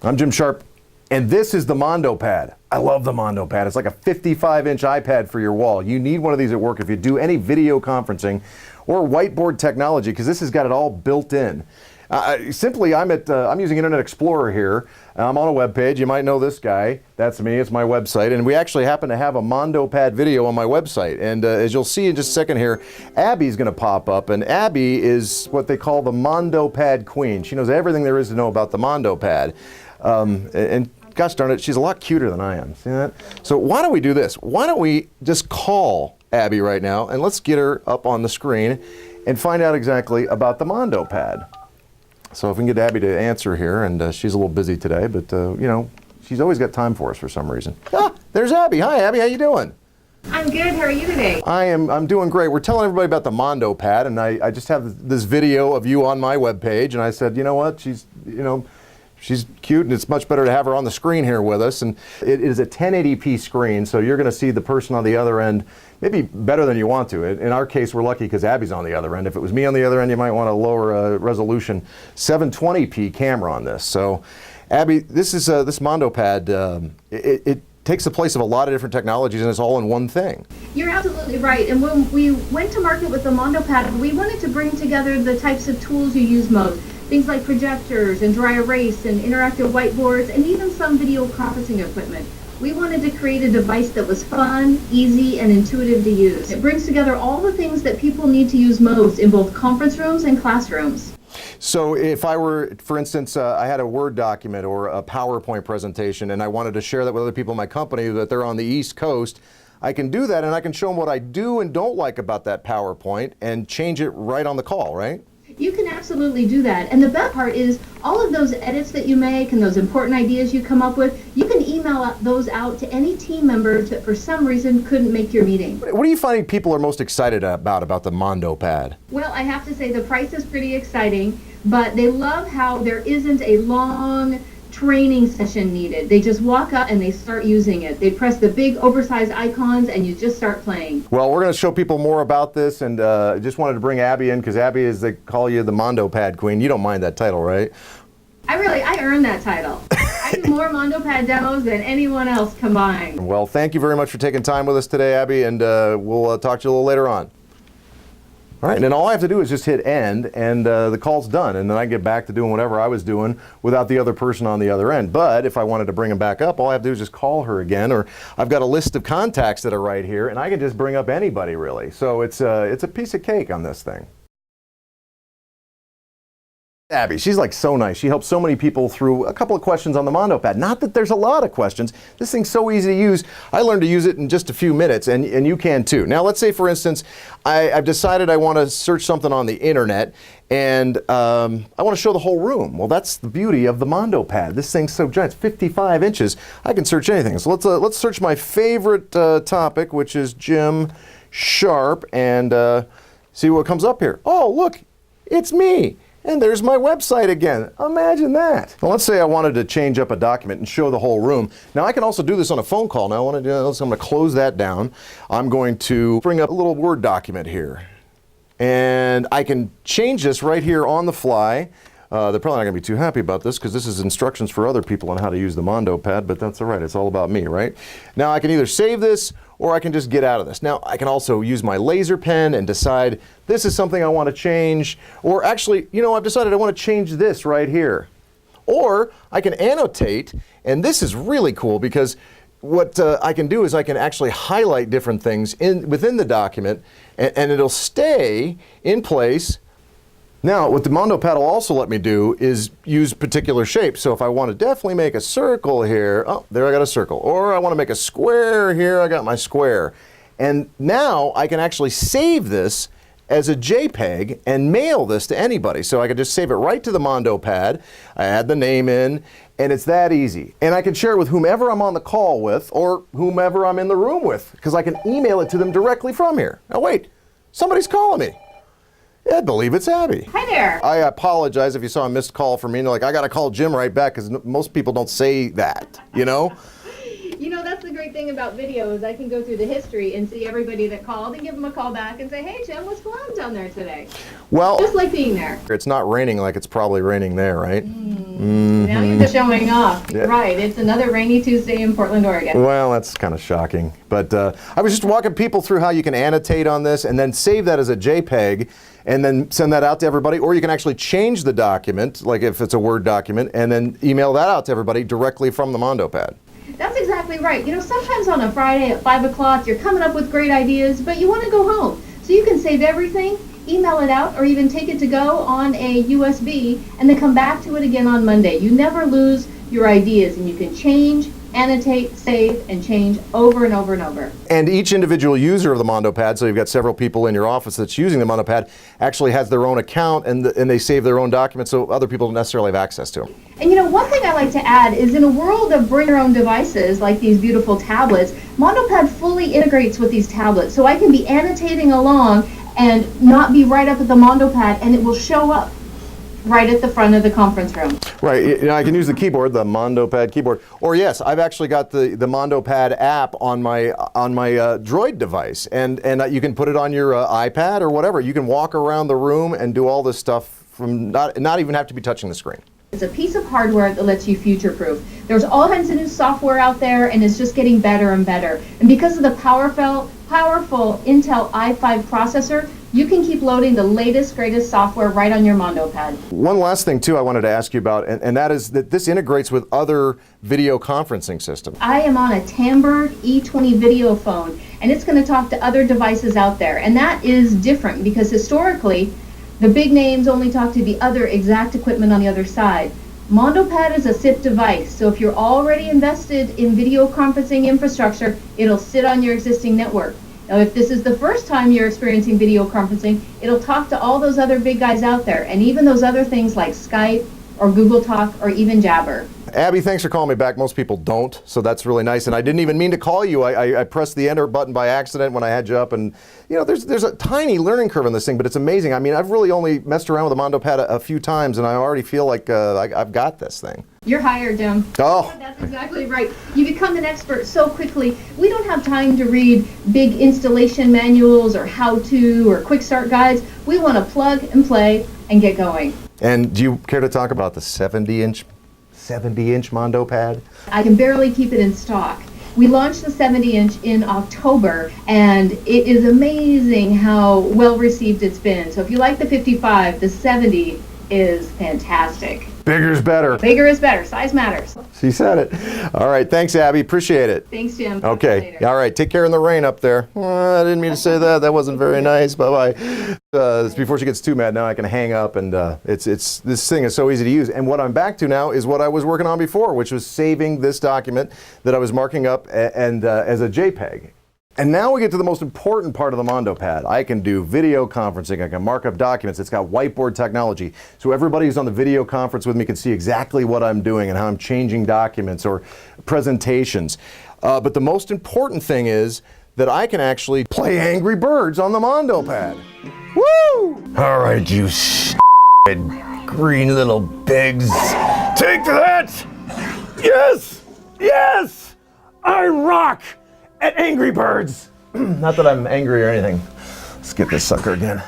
I'm Jim Sharpe, and this is the MondoPad. I love the MondoPad. It's like a 55-inch iPad for your wall. You need one of these at work if you do any video conferencing or whiteboard technology, because this has got it all built in. Simply, I'm using Internet Explorer here. I'm on a web page. You might know this guy. That's me. It's my website. And we actually happen to have a MondoPad video on my website. And as you'll see in just a second here, Abby's going to pop up. And Abby is what they call the MondoPad queen. She knows everything there is to know about the MondoPad. And gosh darn it, she's a lot cuter than I am. See that? So why don't we do this? Why don't we just call Abby right now, and let's get her up on the screen and find out exactly about the MondoPad. So if we can get Abby to answer here, and she's a little busy today, but you know, she's always got time for us for some reason. Ah, there's Abby. Hi, Abby. How you doing? I'm good. How are you today? I'm doing great. We're telling everybody about the MondoPad, and I just have this video of you on my webpage, and I said, you know what? She's cute, and it's much better to have her on the screen here with us. And it is a 1080p screen, so you're going to see the person on the other end maybe better than you want to. In our case, we're lucky because Abby's on the other end. If it was me on the other end, you might want a lower resolution 720p camera on this. So, Abby, this is this MondoPad. It takes the place of a lot of different technologies, and it's all in one thing. You're absolutely right. And when we went to market with the MondoPad, we wanted to bring together the types of tools you use most. Things like projectors and dry erase and interactive whiteboards and even some video conferencing equipment. We wanted to create a device that was fun, easy, and intuitive to use. It brings together all the things that people need to use most in both conference rooms and classrooms. So if I were, for instance, I had a Word document or a PowerPoint presentation and I wanted to share that with other people in my company that they're on the East Coast, I can do that, and I can show them what I do and don't like about that PowerPoint and change it right on the call, right? You can absolutely do that. And the best part is all of those edits that you make and those important ideas you come up with, you can email those out to any team member that for some reason couldn't make your meeting. What are you finding people are most excited about the MondoPad? Well, I have to say the price is pretty exciting, but they love how there isn't a long training session needed. They just walk up and they start using it. They press the big oversized icons and you just start playing. Well, we're going to show people more about this, and just wanted to bring Abby in because Abby, is they call you the MondoPad queen. You don't mind that title, right? I earned that title. I do more MondoPad demos than anyone else combined. Well, thank you very much for taking time with us today, Abby, and we'll talk to you a little later on. All right, and then all I have to do is just hit end, and the call's done, and then I get back to doing whatever I was doing without the other person on the other end. But if I wanted to bring them back up, all I have to do is just call her again, or I've got a list of contacts that are right here, and I can just bring up anybody, really. So it's a piece of cake on this thing. Abby, she's like so nice. She helps so many people through a couple of questions on the MondoPad. Not that there's a lot of questions. This thing's so easy to use. I learned to use it in just a few minutes, and you can too. Now, let's say, for instance, I've decided I want to search something on the internet, and I want to show the whole room. Well, that's the beauty of the MondoPad. This thing's so giant. It's 55 inches. I can search anything. So let's search my favorite topic, which is Jim Sharpe, and see what comes up here. Oh, look, it's me. And there's my website again. Imagine that. Well, let's say I wanted to change up a document and show the whole room. Now, I can also do this on a phone call. Now, I want to do this. I'm going to close that down. I'm going to bring up a little Word document here. And I can change this right here on the fly. They're probably not going to be too happy about this because this is instructions for other people on how to use the MondoPad, but that's all right. It's all about me, right? Now, I can either save this or I can just get out of this. Now, I can also use my laser pen and decide this is something I want to change, or actually, you know, I've decided I want to change this right here. Or I can annotate, and this is really cool because what I can do is I can actually highlight different things within the document, and it'll stay in place. Now, what the MondoPad will also let me do is use particular shapes. So if I want to definitely make a circle here, oh, there I got a circle. Or I want to make a square here, I got my square. And now I can actually save this as a JPEG and mail this to anybody. So I can just save it right to the MondoPad, I add the name in, and it's that easy. And I can share it with whomever I'm on the call with or whomever I'm in the room with, because I can email it to them directly from here. Now wait, somebody's calling me. I believe it's Abby. Hi there. I apologize if you saw a missed call from me and you're like, I got to call Jim right back, because most people don't say that, you know? You know, that's the great thing about video is I can go through the history and see everybody that called and give them a call back and say, hey, Jim, what's going on down there today? Well, just like being there. It's not raining like it's probably raining there, right? Now you're showing off. Yeah. Right, it's another rainy Tuesday in Portland, Oregon. Well, that's kind of shocking. But I was just walking people through how you can annotate on this and then save that as a JPEG and then send that out to everybody. Or you can actually change the document, like if it's a Word document, and then email that out to everybody directly from the MondoPad. That's exactly right. You know, sometimes on a Friday at 5 o'clock, you're coming up with great ideas, but you want to go home. So you can save everything, email it out, or even take it to go on a USB, and then come back to it again on Monday. You never lose your ideas, and you can change, annotate, save, and change over and over and over. And each individual user of the MondoPad, so you've got several people in your office that's using the MondoPad, actually has their own account and they save their own documents so other people don't necessarily have access to them. And you know, one thing I like to add is in a world of bring your own devices like these beautiful tablets, MondoPad fully integrates with these tablets. So I can be annotating along and not be right up at the MondoPad, and it will show up right at the front of the conference room. Right, you know, I can use the keyboard, the MondoPad keyboard. Or yes, I've actually got the MondoPad app on my Droid device, and you can put it on your iPad or whatever. You can walk around the room and do all this stuff from not even have to be touching the screen. It's a piece of hardware that lets you future-proof. There's all kinds of new software out there, and it's just getting better and better. And because of the powerful Intel i5 processor, you can keep loading the latest, greatest software right on your MondoPad. One last thing, too, I wanted to ask you about, and that is that this integrates with other video conferencing systems. I am on a Tamberg E20 video phone, and it's going to talk to other devices out there. And that is different because historically, the big names only talk to the other exact equipment on the other side. MondoPad is a SIP device, so if you're already invested in video conferencing infrastructure, it'll sit on your existing network. Now, if this is the first time you're experiencing video conferencing, it'll talk to all those other big guys out there, and even those other things like Skype or Google Talk or even Jabber. Abby, thanks for calling me back. Most people don't, so that's really nice. And I didn't even mean to call you. I pressed the enter button by accident when I had you up. And you know, there's a tiny learning curve on this thing, but it's amazing. I mean, I've really only messed around with the MondoPad a few times, and I already feel like I've got this thing. You're hired, Jim. Oh. That's exactly right. You become an expert so quickly. We don't have time to read big installation manuals or how-to or quick start guides. We want to plug and play and get going. And do you care to talk about the 70-inch MondoPad? I can barely keep it in stock. We launched the 70-inch in October, and it is amazing how well received it's been. So if you like the 55, the 70 is fantastic. Bigger is better. Bigger is better. Size matters. She said it. All right, thanks, Abby. Appreciate it. Thanks, Jim. Talk to you Okay. later. All right. Take care in the rain up there. I didn't mean to say that. That wasn't very nice. Bye-bye. Before she gets too mad, now I can hang up, and this thing is so easy to use. And what I'm back to now is what I was working on before, which was saving this document that I was marking up and as a JPEG. And now we get to the most important part of the MondoPad. I can do video conferencing. I can mark up documents. It's got whiteboard technology. So everybody who's on the video conference with me can see exactly what I'm doing and how I'm changing documents or presentations. But the most important thing is that I can actually play Angry Birds on the MondoPad. Woo! All right, you green little pigs. Take that! Yes! Yes! I rock! At Angry Birds. Not that I'm angry or anything. Let's get this sucker again.